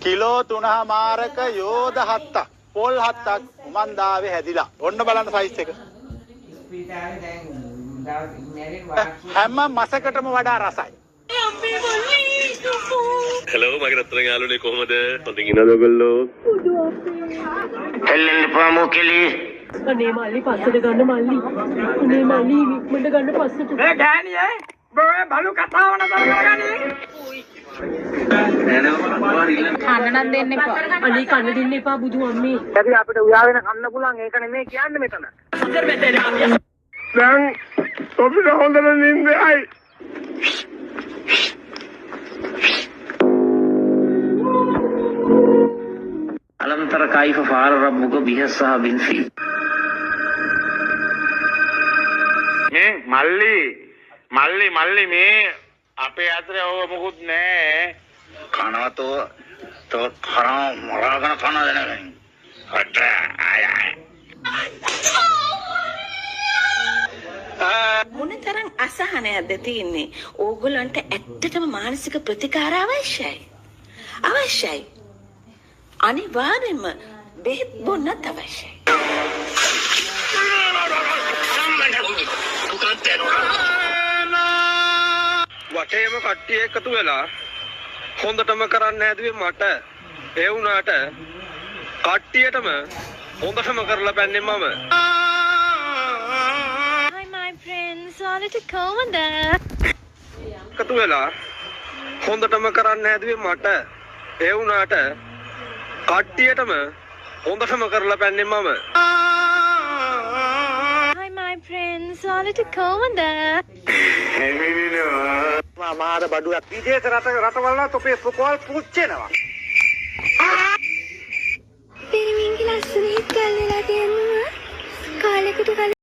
Kilo 3මාරක යෝධ 7ක් පොල් 7ක් උමන්දාවේ හැදිලා. ඔන්න බලන්න සයිස් එක. හැම මසකටම වඩා රසයි. හෙලෝ මගේ රත්තරන් යාළුවනේ කොහමද? හොඳින් ඉන්නවද ඔයගොල්ලෝ? එල්ලෙන්න පාමෝ කෙලි. අනේ මල්ලි පස්සට ගන්න මල්ලි. අනේ මල්ලි ඉක්මනට ගන්න පස්සට. ගෑණියේ බෝ බලු කතාව නතර කරගන්නේ. කන්න නම් දෙන්න එපා. අනේ කන්න දෙන්න එපා බුදු අම්මේ. ඇයි අපිට උයාගෙන කන්න පුළුවන් ඒක නෙමෙයි කියන්නේ මෙතන. දැන් ඔබට හොඳට නින්දයි. ألم تر كيف فعل ربك بأصحاب الفيل මේ මල්ලි මේ අපේ අතරේ ඕක මොකුත් නෑ. කනවතෝ තෝ කරා මරාගෙන කන දෙනකන් අට ආය මොනතරම් අසහනයක්ද තියෙන්නේ? ඕගොල්ලන්ට ඇත්තටම මානසික ප්‍රතිකාර අවශ්‍යයි. අනිවාර්යයෙන්ම බෙහෙත් බොන්නත් අවශ්‍යයි. වටේම කට්ටිය එකතු වෙලා හොඳටම කරන්න හැදුවේ මට. ඒ වුණාට කට්ටියටම හොඳටම කරලා පැන්නේ මම. Hi my friends, ඔයාලට කොහමද? එකතු වෙලා හොඳටම කරන්න හැදුවේ මට. ඒ වුණාට කට්ටියටම හොඳටම කරලා පැන්නේ මම. Hi my friends, ඔයාලට කොහමද? මාර බඩුවක් විදේශ රටවල තොපේ සුකෝල් පුච්චෙනවා. පිරිමින්ගේ ලස්සන හිත් ගල්ලලා තියෙනවා. කාලෙකට